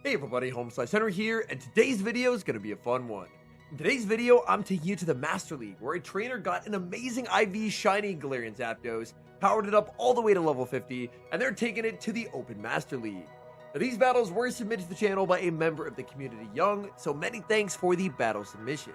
Hey everybody, HomeSliceHenry here, and today's video is going to be a fun one. In today's video, I'm taking you to the Master League, where a trainer got an amazing IV shiny Galarian Zapdos, powered it up all the way to level 50, and they're taking it to the Open Master League. Now, these battles were submitted to the channel by a member of the community, Young, so many thanks for the battle submission.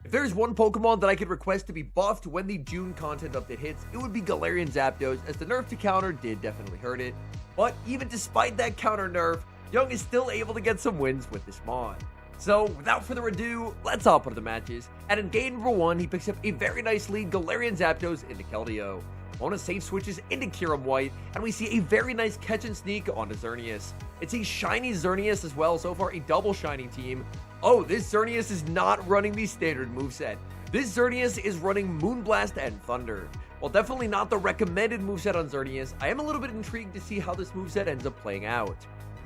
If there's one Pokemon that I could request to be buffed when the June content update hits, it would be Galarian Zapdos, as the nerf to counter did definitely hurt it. But even despite that counter nerf, Young is still able to get some wins with this mod. So, without further ado, let's hop into the matches. And in game number 1, he picks up a very nice lead Galarian Zapdos into Keldeo. Mona safe switches into Kyurem White, and we see a very nice catch and sneak onto Xerneas. It's a shiny Xerneas as well, so far a double shiny team. Oh, this Xerneas is not running the standard moveset. This Xerneas is running Moonblast and Thunder. While definitely not the recommended moveset on Xerneas, I am a little bit intrigued to see how this moveset ends up playing out.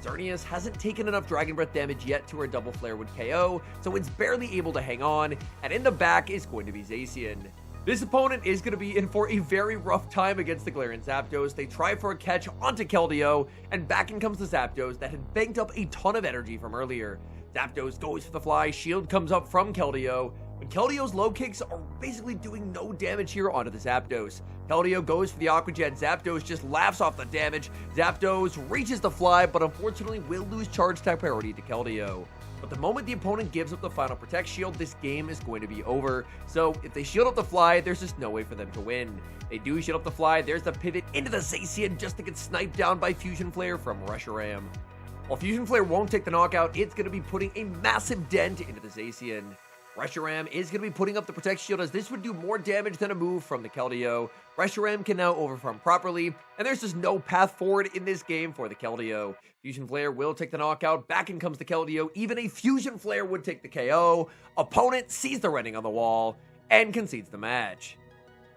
Xerneas hasn't taken enough Dragon Breath damage yet to where Double Flare would KO, so it's barely able to hang on, and in the back is going to be Zacian. This opponent is going to be in for a very rough time against the Galarian Zapdos. They try for a catch onto Keldeo, and back in comes the Zapdos that had banked up a ton of energy from earlier. Zapdos goes for the fly, shield comes up from Keldeo, but Keldeo's low kicks are basically doing no damage here onto the Zapdos. Keldeo goes for the Aqua Jet, Zapdos just laughs off the damage. Zapdos reaches the fly, but unfortunately will lose charge type priority to Keldeo. But the moment the opponent gives up the final Protect Shield, this game is going to be over. So if they shield up the fly, there's just no way for them to win. They do shield up the fly, there's the pivot into the Zacian just to get sniped down by Fusion Flare from Reshiram. While Fusion Flare won't take the knockout, it's going to be putting a massive dent into the Zacian. Reshiram is going to be putting up the Protect Shield, as this would do more damage than a move from the Keldeo. Reshiram can now overfarm properly, and there's just no path forward in this game for the Keldeo. Fusion Flare will take the knockout, back in comes the Keldeo, even a Fusion Flare would take the KO. Opponent sees the writing on the wall, and concedes the match.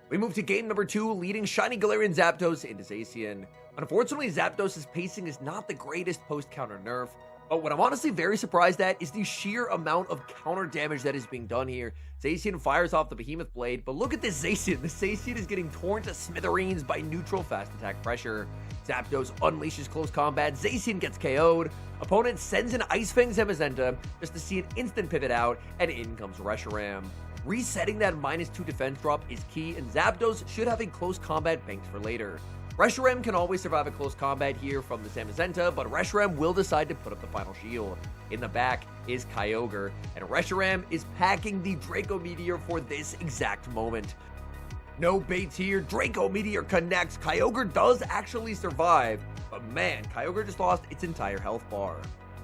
We move to game number 2, leading shiny Galarian Zapdos into Zacian. Unfortunately, Zapdos' pacing is not the greatest post-counter nerf, but what I'm honestly very surprised at is the sheer amount of counter damage that is being done here. Zacian fires off the Behemoth Blade, but look at this Zacian. The Zacian is getting torn to smithereens by neutral fast attack pressure. Zapdos unleashes close combat, Zacian gets KO'd. Opponent sends an Ice Fang Zamazenta just to see an instant pivot out, and in comes Reshiram. Resetting that -2 defense drop is key, and Zapdos should have a close combat banked for later. Reshiram can always survive a close combat here from the Zamazenta, but Reshiram will decide to put up the final shield. In the back is Kyogre, and Reshiram is packing the Draco Meteor for this exact moment. No baits here, Draco Meteor connects, Kyogre does actually survive, but man, Kyogre just lost its entire health bar.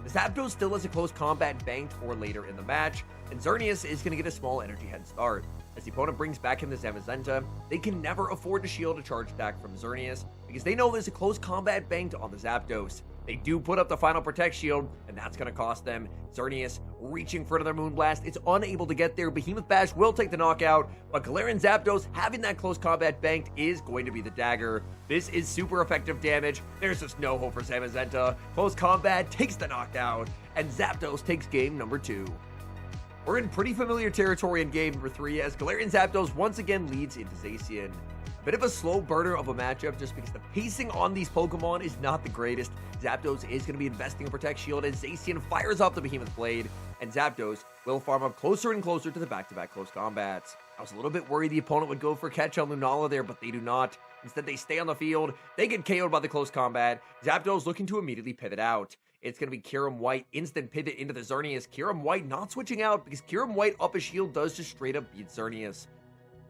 The Zapdos still has a close combat banked for later in the match, and Xerneas is going to get a small energy head start. As the opponent brings back in the Zamazenta, they can never afford to shield a charge attack from Xerneas, because they know there's a close combat banked on the Zapdos. They do put up the final Protect Shield, and that's going to cost them. Xerneas reaching for another Moonblast, it's unable to get there. Behemoth Bash will take the knockout, but Galarian Zapdos having that close combat banked is going to be the dagger. This is super effective damage. There's just no hope for Zamazenta. Close combat takes the knockout, and Zapdos takes game number 2. We're in pretty familiar territory in game number 3, as Galarian Zapdos once again leads into Zacian. Bit of a slow burner of a matchup just because the pacing on these Pokemon is not the greatest. Zapdos is going to be investing in Protect Shield as Zacian fires off the Behemoth Blade, and Zapdos will farm up closer and closer to the back-to-back close combats. I was a little bit worried the opponent would go for a catch on Lunala there, but they do not. Instead, they stay on the field. They get KO'd by the close combat. Zapdos looking to immediately pivot out. It's going to be Kyurem White, instant pivot into the Xerneas. Kyurem White not switching out because Kyurem White up a shield does just straight up beat Xerneas.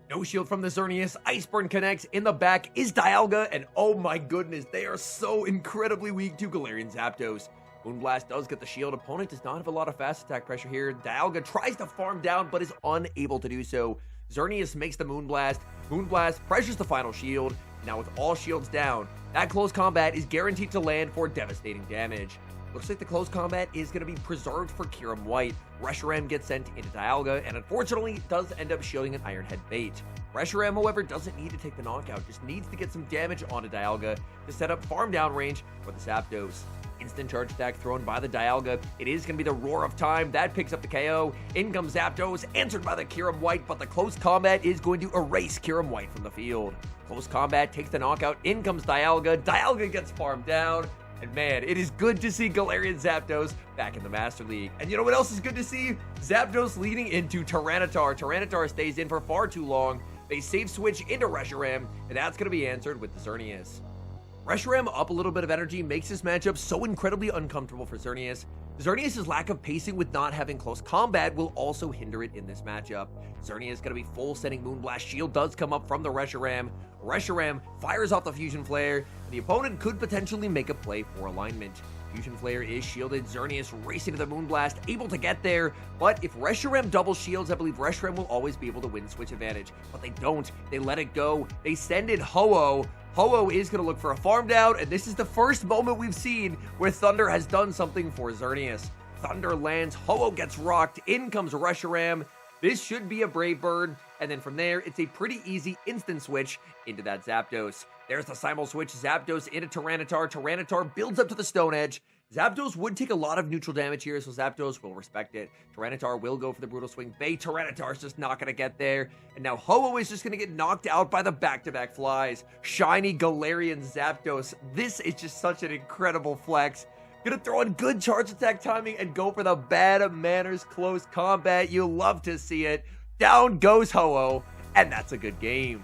No shield from the Xerneas. Iceburn connects. In the back is Dialga, and oh my goodness, they are so incredibly weak to Galarian Zapdos. Moonblast does get the shield. Opponent does not have a lot of fast attack pressure here. Dialga tries to farm down, but is unable to do so. Xerneas makes the Moonblast. Moonblast pressures the final shield. Now with all shields down, that close combat is guaranteed to land for devastating damage. Looks like the close combat is going to be preserved for Kyurem White. Reshiram gets sent into Dialga, and unfortunately does end up shielding an Iron Head bait. Reshiram, however, doesn't need to take the knockout, just needs to get some damage onto Dialga to set up farm down range for the Zapdos. Instant charge attack thrown by the Dialga. It is going to be the Roar of Time. That picks up the KO. In comes Zapdos, answered by the Kyurem White, but the close combat is going to erase Kyurem White from the field. Close combat takes the knockout. In comes Dialga. Dialga gets farmed down. And man, it is good to see Galarian Zapdos back in the Master League. And you know what else is good to see? Zapdos leading into Tyranitar. Tyranitar stays in for far too long. They safe switch into Reshiram, and that's going to be answered with the Xerneas. Reshiram up a little bit of energy makes this matchup so incredibly uncomfortable for Xerneas. Xerneas' lack of pacing with not having close combat will also hinder it in this matchup. Xerneas is going to be full sending Moonblast. Shield does come up from the Reshiram. Reshiram fires off the Fusion Flare, and the opponent could potentially make a play for alignment. Fusion Flare is shielded. Xerneas racing to the Moonblast, able to get there, but if Reshiram double shields, I believe Reshiram will always be able to win switch advantage, but they don't. They let it go. They send in Ho-Oh. Ho-Oh is going to look for a farm down, and this is the first moment we've seen where Thunder has done something for Xerneas. Thunder lands, Ho-Oh gets rocked, in comes Reshiram. This should be a Brave Bird, and then from there, it's a pretty easy instant switch into that Zapdos. There's the simul switch, Zapdos into Tyranitar. Tyranitar builds up to the Stone Edge. Zapdos would take a lot of neutral damage here, so Zapdos will respect it. Tyranitar will go for the Brutal Swing bait. Tyranitar's just not going to get there. And now Ho-Oh is just going to get knocked out by the back-to-back flies. Shiny Galarian Zapdos. This is just such an incredible flex. Gonna throw in good charge attack timing and go for the bad manners close combat. You love to see it. Down goes Ho-Oh, and that's a good game.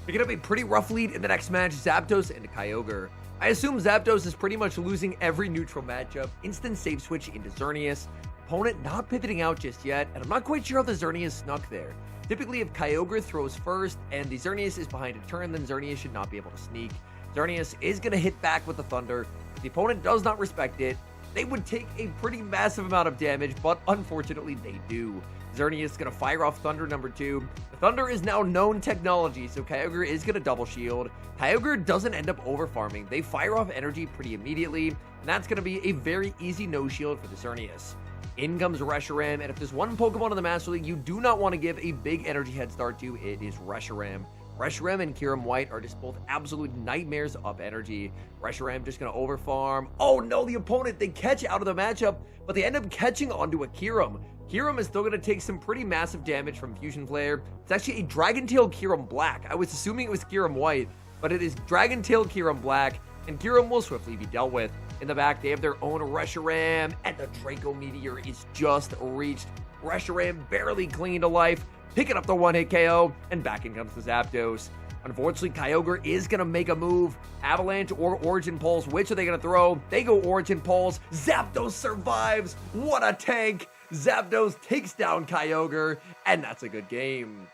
Picking up a pretty rough lead in the next match, Zapdos and Kyogre. I assume Zapdos is pretty much losing every neutral matchup. Instant save switch into Xerneas. Opponent not pivoting out just yet, and I'm not quite sure how the Xerneas snuck there. Typically, if Kyogre throws first and the Xerneas is behind a turn, then Xerneas should not be able to sneak. Xerneas is going to hit back with the Thunder. If the opponent does not respect it, they would take a pretty massive amount of damage, but unfortunately they do. Xerneas is going to fire off Thunder number 2. The Thunder is now known technology, so Kyogre is going to double shield. Kyogre doesn't end up over farming. They fire off energy pretty immediately, and that's going to be a very easy no shield for the Xerneas. In comes Reshiram, and if there's one Pokemon in the Master League you do not want to give a big energy head start to, it is Reshiram. Reshiram and Kyurem White are just both absolute nightmares of energy. Reshiram just going to overfarm. Oh no, the opponent, they catch out of the matchup, but they end up catching onto a Kyurem. Kyurem is still going to take some pretty massive damage from Fusion Flare. It's actually a Dragon Tail Kyurem Black. I was assuming it was Kyurem White, but it is Dragon Tail Kyurem Black, and Kyurem will swiftly be dealt with. In the back, they have their own Reshiram, and the Draco Meteor is just reached. Reshiram barely clinging to life, picking up the one-hit KO, and back in comes the Zapdos. Unfortunately, Kyogre is going to make a move. Avalanche or Origin Pulse, which are they going to throw? They go Origin Pulse. Zapdos survives. What a tank. Zapdos takes down Kyogre, and that's a good game.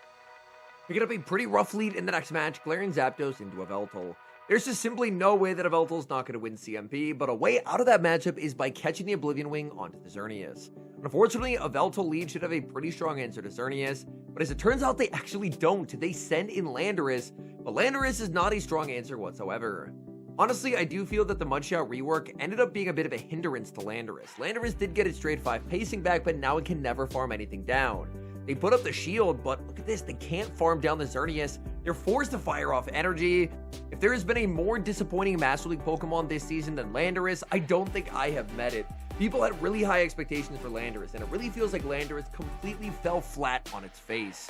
Picking up a pretty rough lead in the next match, Galarian Zapdos into Yveltal. There's just simply no way that Yveltal's not going to win CMP, but a way out of that matchup is by catching the Oblivion Wing onto the Xerneas. Unfortunately, Yveltal lead should have a pretty strong answer to Xerneas, but as it turns out, they actually don't. They send in Landorus, but Landorus is not a strong answer whatsoever. Honestly, I do feel that the Mudshot rework ended up being a bit of a hindrance to Landorus. Landorus did get its straight 5 pacing back, but now it can never farm anything down. They put up the shield, but look at this, they can't farm down the Xerneas. They're forced to fire off energy. If there has been a more disappointing Master League Pokemon this season than Landorus, I don't think I have met it. People had really high expectations for Landorus, and it really feels like Landorus completely fell flat on its face.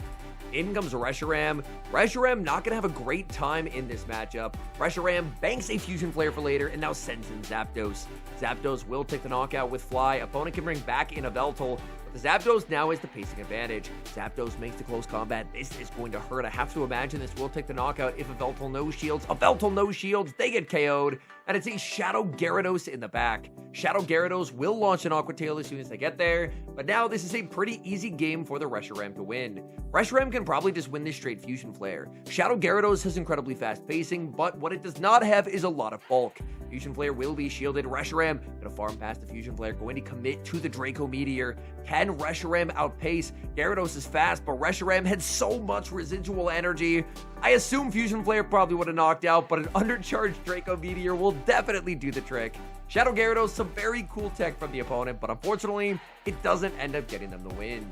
In comes Reshiram. Reshiram not going to have a great time in this matchup. Reshiram banks a Fusion Flare for later, and now sends in Zapdos. Zapdos will take the knockout with Fly. Opponent can bring back in Yveltal, but the Zapdos now has the pacing advantage. Zapdos makes the close combat. This is going to hurt. I have to imagine this will take the knockout if Yveltal no shields. Yveltal no shields. They get KO'd, and it's a Shadow Gyarados in the back. Shadow Gyarados will launch an Aqua Tail as soon as they get there, but now this is a pretty easy game for the Reshiram to win. Reshiram can probably just win this straight Fusion Flare. Shadow Gyarados has incredibly fast pacing, but what it does not have is a lot of bulk. Fusion Flare will be shielded. Reshiram gonna farm past the Fusion Flare, going to commit to the Draco Meteor. Can Reshiram outpace? Gyarados is fast, but Reshiram had so much residual energy. I assume Fusion Flare probably would have knocked out, but an undercharged Draco Meteor will definitely do the trick. Shadow Gyarados, some very cool tech from the opponent, but unfortunately, it doesn't end up getting them the win.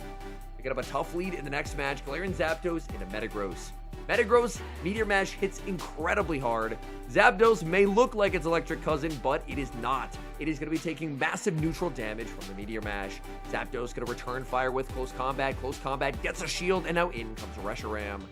Picking up a tough lead in the next match, Galarian Zapdos into Metagross. Metagross Meteor Mash hits incredibly hard. Zapdos may look like its electric cousin, but it is not. It is going to be taking massive neutral damage from the Meteor Mash. Zapdos going to return fire with close combat. Close combat gets a shield, and now in comes Reshiram.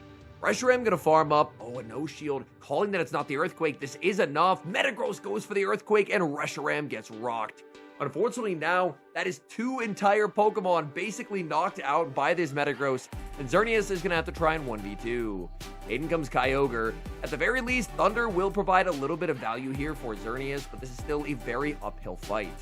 Reshiram gonna farm up. Oh, a no shield, calling that it's not the Earthquake. This is enough. Metagross goes for the Earthquake, and Reshiram gets rocked. Unfortunately, now, that is 2 entire Pokemon basically knocked out by this Metagross, and Xerneas is going to have to try and 1v2. In comes Kyogre. At the very least, Thunder will provide a little bit of value here for Xerneas, but this is still a very uphill fight.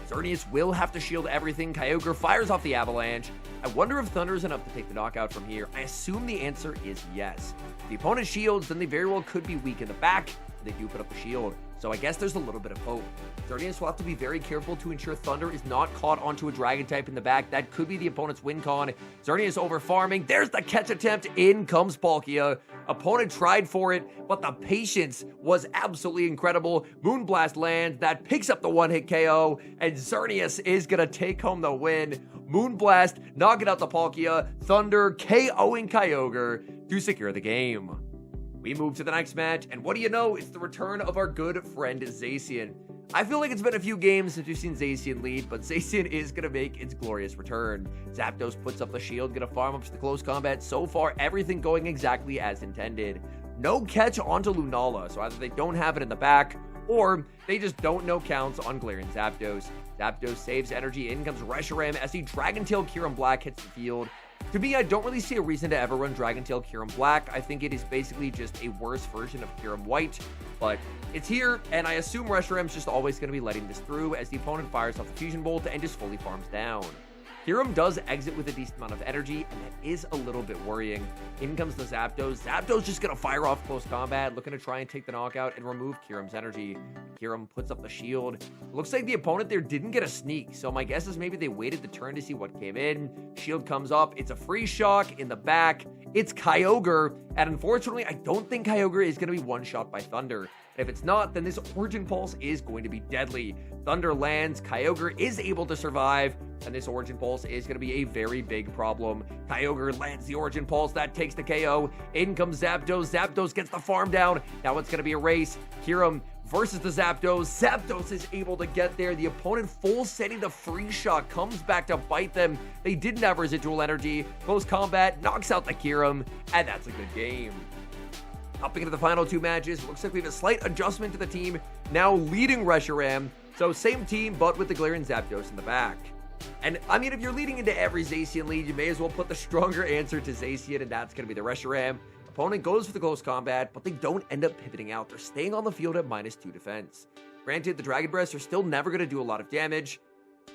Xerneas will have to shield everything. Kyogre fires off the Avalanche. I wonder if Thunder is enough to take the knockout from here. I assume the answer is yes. If the opponent shields, then they very well could be weak in the back. They do put up a shield, so I guess there's a little bit of hope. Xerneas will have to be very careful to ensure Thunder is not caught onto a Dragon type in the back. That could be the opponent's win con. Xerneas over farming. There's the catch attempt. In comes Palkia. Opponent tried for it, but the patience was absolutely incredible. Moonblast lands. That picks up the one-hit KO, and Xerneas is going to take home the win. Moonblast knocking out the Palkia. Thunder KOing Kyogre to secure the game. We move to the next match, and what do you know? It's the return of our good friend Zacian. I feel like it's been a few games since we've seen Zacian lead, but Zacian is going to make its glorious return. Zapdos puts up the shield, going to farm up to the close combat. So far, everything going exactly as intended. No catch onto Lunala, so either they don't have it in the back, or they just don't know counts on Galarian Zapdos. Zapdos saves energy. In comes Reshiram as the Dragon Tail Kyurem Black hits the field. To me, I don't really see a reason to ever run Dragon Tail Kyurem Black. I think it is basically just a worse version of Kyurem White, but it's here, and I assume Reshiram's just always going to be letting this through as the opponent fires off the Fusion Bolt and just fully farms down. Kyurem does exit with a decent amount of energy, and that is a little bit worrying. In comes the Zapdos. Zapdos just going to fire off close combat, looking to try and take the knockout and remove Kyurem's energy. Kyurem puts up the shield. Looks like the opponent there didn't get a sneak, so my guess is maybe they waited the turn to see what came in. Shield comes up. It's a free shock in the back. It's Kyogre, and unfortunately, I don't think Kyogre is going to be one-shot by Thunder. If it's not, then this Origin Pulse is going to be deadly. Thunder lands, Kyogre is able to survive, and this Origin Pulse is going to be a very big problem. Kyogre lands the Origin Pulse, that takes the KO. In comes Zapdos. Zapdos gets the farm down. Now it's going to be a race. Kyurem versus the Zapdos. Zapdos is able to get there. The opponent full setting the free shot comes back to bite them. They didn't have residual energy. Close combat knocks out the Kyurem, and that's a good game. Hopping into the final 2 matches, looks like we have a slight adjustment to the team, now leading Reshiram. So same team, but with the Galarian Zapdos in the back. And I mean, if you're leading into every Zacian lead, you may as well put the stronger answer to Zacian, and that's going to be the Reshiram. Opponent goes for the close combat, but they don't end up pivoting out. They're staying on the field at -2 defense. Granted, the Dragon Breaths are still never going to do a lot of damage.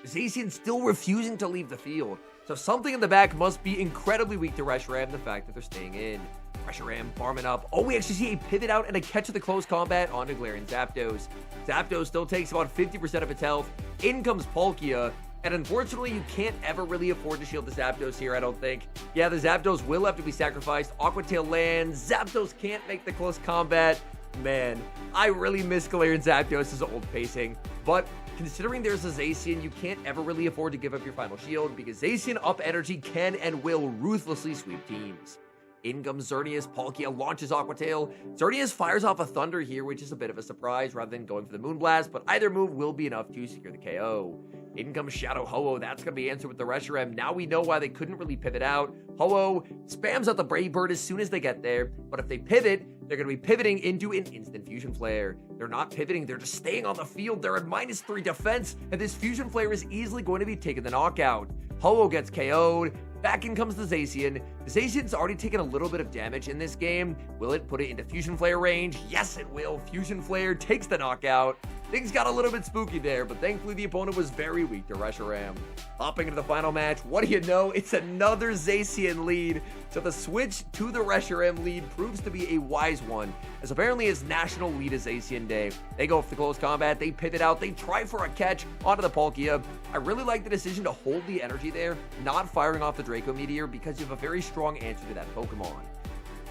Zacian still refusing to leave the field. So something in the back must be incredibly weak to Reshiram, the fact that they're staying in. Reshiram farming up. Oh, we actually see a pivot out and a catch of the close combat onto Galarian Zapdos. Zapdos still takes about 50% of its health. In comes Palkia. And unfortunately, you can't ever really afford to shield the Zapdos here, I don't think. Yeah, the Zapdos will have to be sacrificed. Aqua Tail lands. Zapdos can't make the close combat. Man, I really miss Galarian Zapdos' old pacing. But considering there's a Zacian, you can't ever really afford to give up your final shield because Zacian up energy can and will ruthlessly sweep teams. In comes Xerneas. Palkia launches Aqua Tail. Xerneas fires off a Thunder here, which is a bit of a surprise rather than going for the Moonblast, but either move will be enough to secure the KO. In comes Shadow Ho-Oh. That's going to be answered with the Reshiram. Now we know why they couldn't really pivot out. Ho-Oh spams out the Brave Bird as soon as they get there, but if they pivot, they're going to be pivoting into an instant Fusion Flare. They're not pivoting, they're just staying on the field. They're at -3 defense, and this Fusion Flare is easily going to be taking the knockout. Ho-Oh gets KO'd. Back in comes the Zacian. The Zacian's already taken a little bit of damage in this game. Will it put it into Fusion Flare range? Yes, it will. Fusion Flare takes the knockout. Things got a little bit spooky there, but thankfully the opponent was very weak to Reshiram. Hopping into the final match, what do you know? It's another Zacian lead. So the switch to the Reshiram lead proves to be a wise one, as apparently it's National Lead a Zacian Day. They go for the close combat, they pivot out, they try for a catch onto the Palkia. I really like the decision to hold the energy there, not firing off the Draco Meteor, because you have a very strong answer to that Pokemon.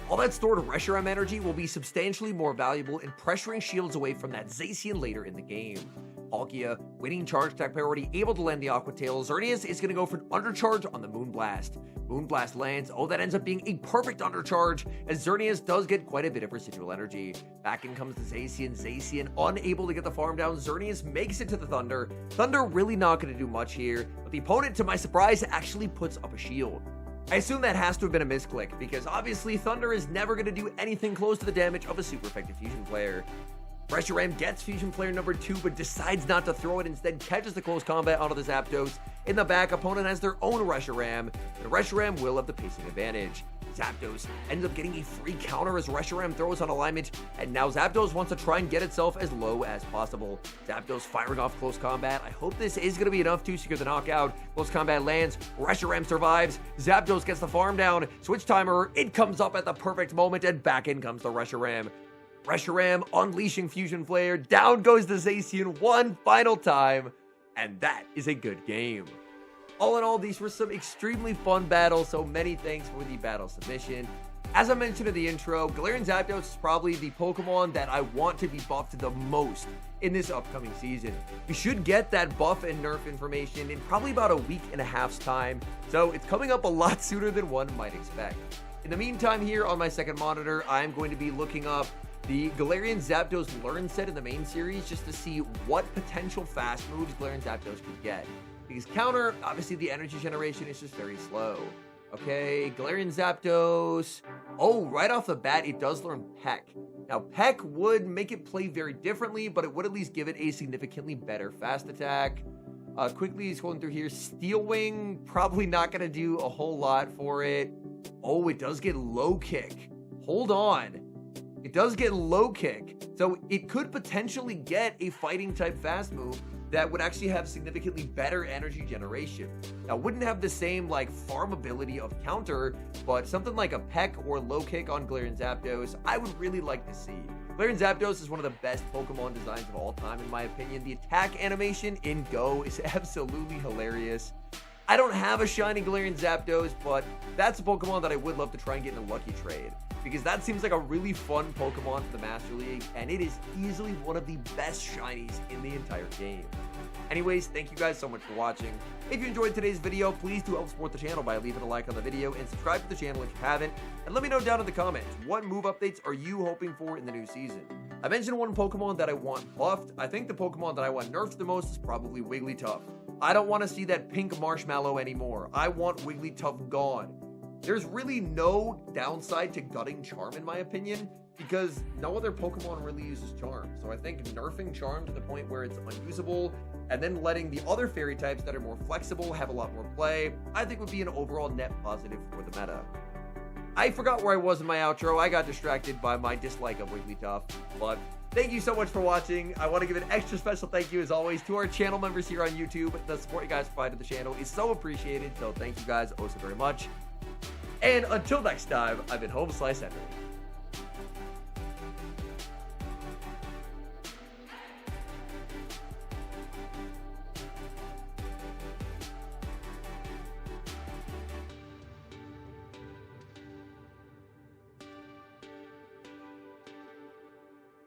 All that stored Reshiram energy will be substantially more valuable in pressuring shields away from that Zacian later in the game. Palkia, winning charge attack priority, able to land the Aqua Tail. Xerneas is going to go for an undercharge on the Moonblast. Moonblast lands. Oh, that ends up being a perfect undercharge, as Xerneas does get quite a bit of residual energy. Back in comes the Zacian. Zacian unable to get the farm down. Xerneas makes it to the Thunder. Thunder really not going to do much here, but the opponent, to my surprise, actually puts up a shield. I assume that has to have been a misclick, because obviously Thunder is never going to do anything close to the damage of a super effective Fusion Flare. Reshiram gets Fusion Flare number 2, but decides not to throw it, instead catches the close combat onto the Zapdos. In the back, opponent has their own Reshiram, and Reshiram will have the pacing advantage. Zapdos ends up getting a free counter as Reshiram throws on alignment, and now Zapdos wants to try and get itself as low as possible. Zapdos firing off close combat. I hope this is going to be enough to secure the knockout. Close combat lands, Reshiram survives, Zapdos gets the farm down, switch timer, it comes up at the perfect moment, and back in comes the Reshiram. Reshiram unleashing Fusion Flare, down goes the Zacian one final time, and that is a good game. All in all, these were some extremely fun battles, so many thanks for the battle submission. As I mentioned in the intro, Galarian Zapdos is probably the Pokemon that I want to be buffed the most in this upcoming season. We should get that buff and nerf information in probably about a week and a half's time, so it's coming up a lot sooner than one might expect. In the meantime, here on my second monitor, I'm going to be looking up the Galarian Zapdos Learn set in the main series just to see what potential fast moves Galarian Zapdos could get. Because counter, obviously the energy generation is just very slow. Okay, Galarian Zapdos. Oh, right off the bat, it does learn Peck. Now, Peck would make it play very differently, but it would at least give it a significantly better fast attack. Quickly scrolling through here, Steel Wing, probably not going to do a whole lot for it. Oh, it does get Low Kick. Hold on. It does get Low Kick, so it could potentially get a fighting type fast move that would actually have significantly better energy generation. Now, wouldn't have the same like farmability of counter, but something like a Peck or Low Kick on Galarian Zapdos, I would really like to see. Galarian Zapdos is one of the best Pokemon designs of all time, in my opinion. The attack animation in Go is absolutely hilarious. I don't have a shiny Galarian Zapdos, but that's a Pokemon that I would love to try and get in a lucky trade, because that seems like a really fun Pokemon for the Master League, and it is easily one of the best shinies in the entire game. Anyways, thank you guys so much for watching. If you enjoyed today's video, please do help support the channel by leaving a like on the video and subscribe to the channel if you haven't. And let me know down in the comments, what move updates are you hoping for in the new season? I mentioned one Pokemon that I want buffed. I think the Pokemon that I want nerfed the most is probably Wigglytuff. I don't want to see that pink marshmallow anymore. I want Wigglytuff gone. There's really no downside to gutting Charm in my opinion, because no other Pokemon really uses Charm. So I think nerfing Charm to the point where it's unusable and then letting the other fairy types that are more flexible have a lot more play, I think would be an overall net positive for the meta. I forgot where I was in my outro. I got distracted by my dislike of Wigglytuff, but thank you so much for watching. I want to give an extra special thank you as always to our channel members here on YouTube. The support you guys provide to the channel is so appreciated, so thank you guys oh so very much. And until next time, I've been HomeSliceHenry.